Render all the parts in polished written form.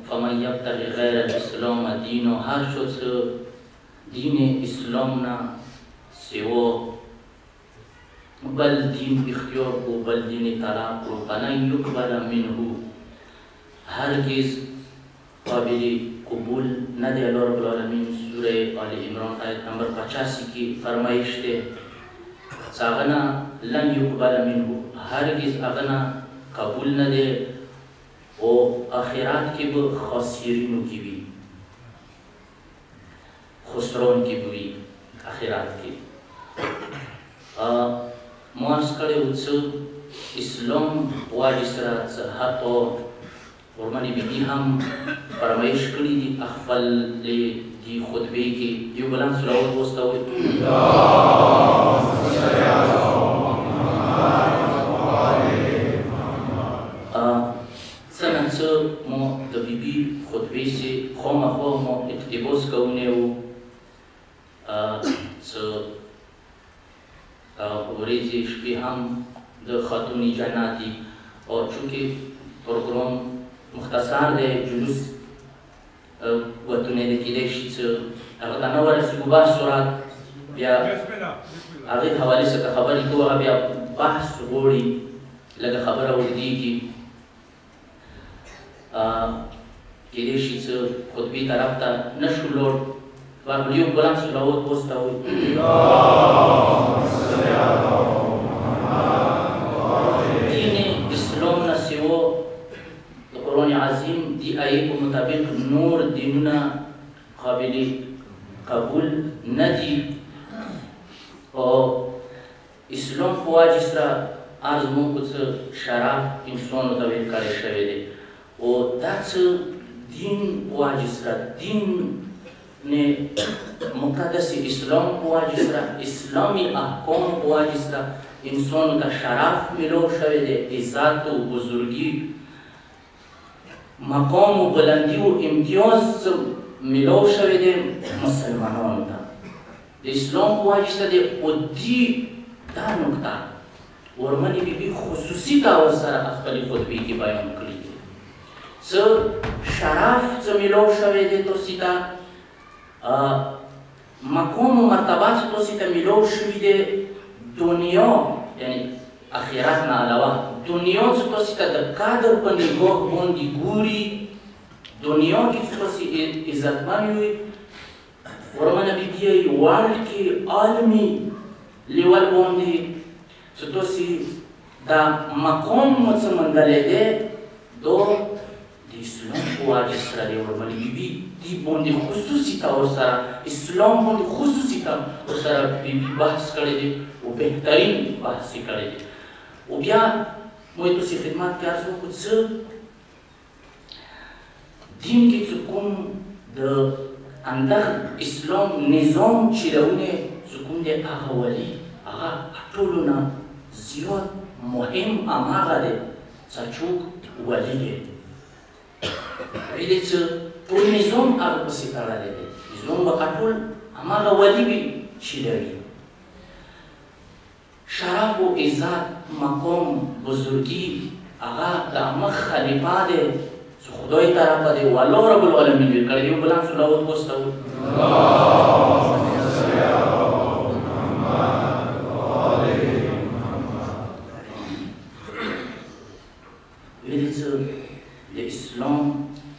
فمن یبتغی غیر الاسلام دین، و هر شو دین اسلام نه سوا بل دین اختیار کو، بل دین طلاق کو، فلن یقبل منه، هرگز قابل قبول نده. الله رب العالمین سوره آل عمران آیت نمبر 85 کی فرمایش ده اغنا لن یقبل منه، هرگز اغنا قبول نده و آخرات کی به خاسرینو کی بی، خسرون کی بی آخرات کی. مارس کړي او څه اسلام واجب سره حتی ورمنې بیبي هم فرمایش کړي دي خپل دی خطبه کې یو بلند صلوات واستوي څنګه مو د بیبي خطبه سي خامخا مو اقتباس کوونه او څه ورځې شپې هم د خاتون جنات دي. او چونکې پروګرام مختصر دی، جلوس وتونه د کېدای شي څه هغه ته نه ورسېږو بحث سرعت بیا هغې حوالې څخه خبرې کوو، هغه بیا بحث غواړي لږه خبره اوږدېږي، کېدای شي څه خطبې طرف ته نه شو لوړ. بهرحال یو بلند صلوات واستوئ. دین اسلام نه سوا د قرآن عظیم دی آیې په مطابق نور دینونه قابل قبول نه دي. او اسلام په واجب سره عرض مو کو څه شرف انسانو ته ورکړی شوی دی. او دا څه دین په واجب سره دین ने मुक़द्दस इस्लाम को वाजिस्रा इस्लामी अहकाम को वाजिस्रा इंसान का शराफ मिलो शवे दे, इज्जत व बुजुर्गी मकाम व बुलंदी व इम्तियाज मिलो शवे दे मुसलमानों का इस्लाम को वाजिस्रा दे उद्दी दा नुक्ता और मनी भी खुसूसी का अवसर अखबारी खुतबे की बयान करी थी सो शराफ जो मिलो शवे दे तो सीधा مقام و مرتبات توسی تا ملو شوی ده دنیا یعنی اخیرات نه علاوه دنیا توسی تا د قدر په نگاه باندې ګوري، دنیا کې توسی عزتمن وي ورمنه بيدي ورلد کې عالمي لیول باندې توسی دا مقام مڅمندلې ده دو د اسلام په واجب سره دی ورمنه بيبي دی باندې خصوصي طور سره اسلام باندې خصوصي طور سره بحث کړی دی او بهترین بحث یې کړی دی. او بیا موږ تاسو خدمت کې عرض وکړو چې دین کې چې کوم د اندر اسلام نظام چې راونه چې کوم دی هغه ولي هغه ټولو نه زیات مهم هماغه دی چې څوک ولي دی. ویلې چې ټول نظام هغه پسې تړلی دی، نظام به ټول هماغه ولي وي چې لري. شرف و عزت مقام بزرگی هغه د همه خلیفه دی چې خدای طرفه دی و الله رب العالمین یې کړی دی. بلند صلوات واستوئ. ویلې چې د اسلام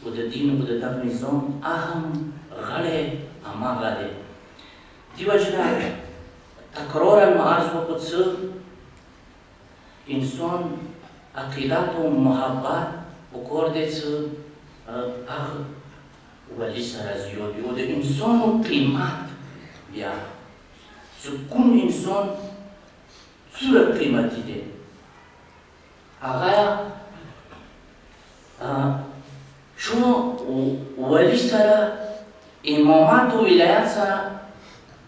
و د دین و د دغه نظام اهم غړی هماغه دی. دې وجې نه تکرارا ما عرض وکړو چې انسان عقیدت و محبت پکار دی چې هغه ولي سره زیات وي او د انسان قیمت بیا چې کوم انسان څومره قیمتي دی هغه چون ولی سره امامت و ولایت سره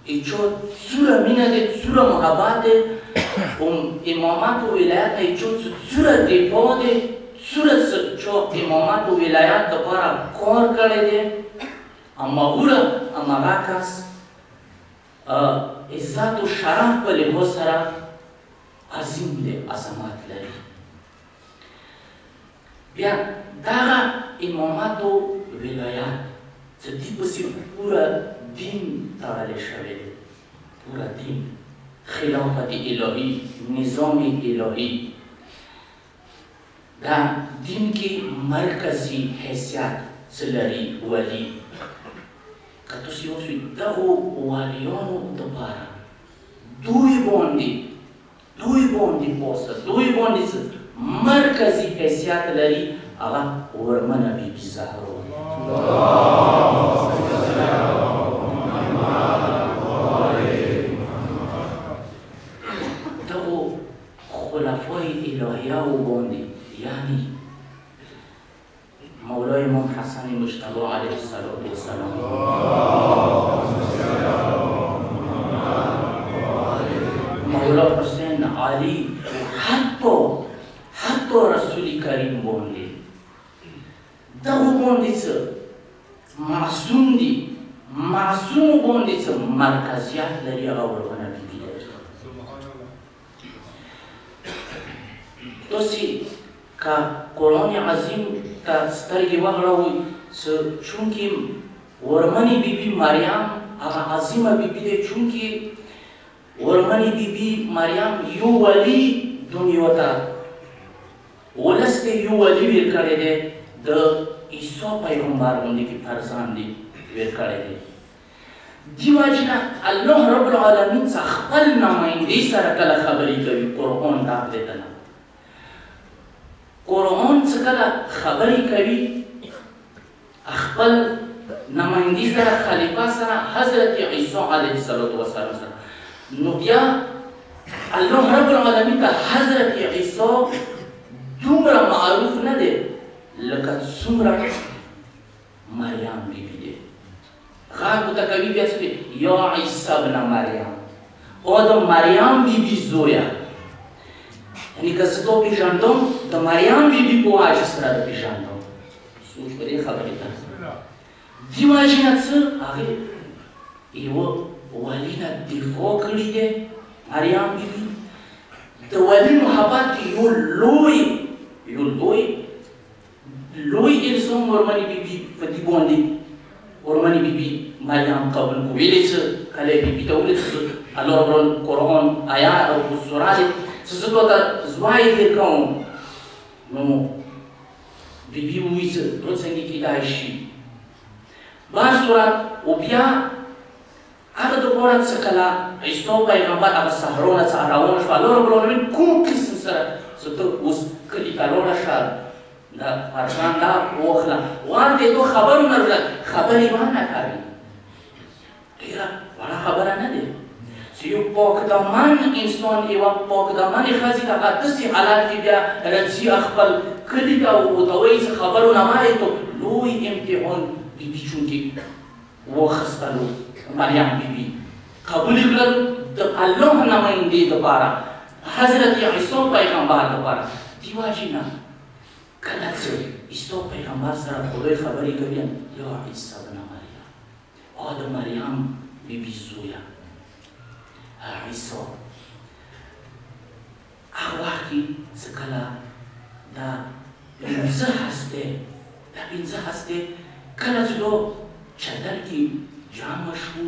ایچو څومره مینه دی څومره محبت دی امامت و ولایت ایچو څومره دفاع دی څومره چې امامت و ولایت دپاره کار کړی دی هماغه کس عزت و شرف په لحاظ سره عظیم دی عظمت لري. بیا دغه امامت او ولایت چې دې پسې پوره دین تړلی شوی دی، پوره دین، خلافت الهی، نظام الهی، دا دین کې مرکزي حیثیت څه لري ولي. که تاسو اوسئ دغو والیانو دپاره دوی باندې پوسته، دوی باندې څه مرکزي حیثیت لري، هغه ورمنه بیبي زهرا. دغو خلفای الهیهو باندې یعنی مولای امام حسن مجتبی علیه السلام، مولا حسین علی، حتی رسول کریم باندې دغو باندې څه معصوم دي، معصوم باندې څه مرکزیت لري، هغه ورونه بیبي لري. تاسې که قرآن عظیم ته سترګې وغړوئ چې چونکې ورمنې بیبي مریم هغه عظیمه بیبي دی، چونکې ورمنې بیبي مریم یو ولی دنیا ته ولس ته یو ولی ویل کړی دی، د عیسی پیغمبر باندې کې فرزند دی ویل کړی دی. دې وجې نه الله رب العالمین څخه خپل نمایندې سره کله خبرې کوي، قرآن راغلی ته نه. قرآن څه کله خبرې کوي خپل نمایندې سره، خلیفه سره، حضرت عیسی علیه السلام سره، نو بیا الله رب العالمین ته حضرت عیسی دومره معروف نه دی لکه څومره مریم بیبي دی. غږ ورته کوي بیا څه دی، یا عیسی ابن مریم، او د مریم بیبي زویه. یعنی که زه تا پېژندم د مریم بیبي په وجه سره د پېژندم. سوچ په دې خبرې ته. دې وجې نه څه هغې یوه ولي نه دفاع کړې دی مریم بیبي. د ولي محبت کې یو لوی الزام ورمنې بیبي په دې باندې ورمنې بیبي مریم قبول کړو. ویلې څه کله یې بیبي ته وویل چې الله رب قرآن آیات او سوره دی چې زه دوته زوی تېر کوم، نو بیبي ووایي چې نو څنګه کېدای شي. بهر صورت و بیا هغه دپاره څه کله عیسی پیغمبر هغه صحرا نه څخه روانه شوه، الله رب العالمین کوم قسم سره چې ته اوس کلي ته لاړه شه، دا فرزند دا واخله، غواړې تو خبر ونه لرله، خبرې به نه کوي. ډېره وړه خبره نه دی چې یو پاکدامن انسان، یوه پاکدامنې ښځې ته په داسې حالت کې بیا راځي خپل کلي ته ورته وایي چې خبرونه مه یې تو. لوی امتحان بیبي چونکې واخیستلو مریم بیبي قبول یې کړل د الله نمایندې دپاره، حضرت عیسی پیغمبر دپاره. دې وجې نه کله چې عیسی پیغمبر سره خدای خبرې کوي، یا عیسی ابن مریم، او د مریم بیبي زویه عیسی. هغه وخت کې چې کله دا پنځه هستې کله چې دا چادر کې جمع شو،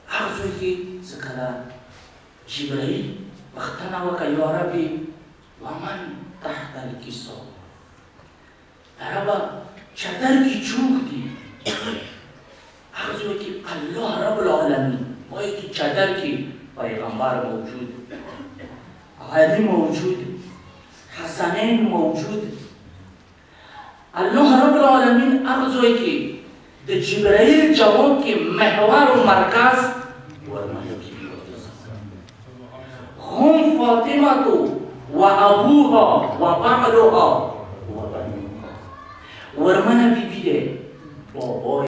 هغه ځای کې چې کله جبرائیل پوښتنه وکړه، یا ربي ومن تحت الکساء، ربه چادر کې څوک دي؟ هغه ځای کې الله رب العالمین وایي چې چادر کې پیغمبر موجود، علی موجود، حسنین موجود. الله رب العالمین هغه ځای کې د جبرائیل جواب کې محور و مرکز ورمنې بیبي هم فاطمة و ابوها و بعلها و بنوها. ورمنه بیبي دی، بابای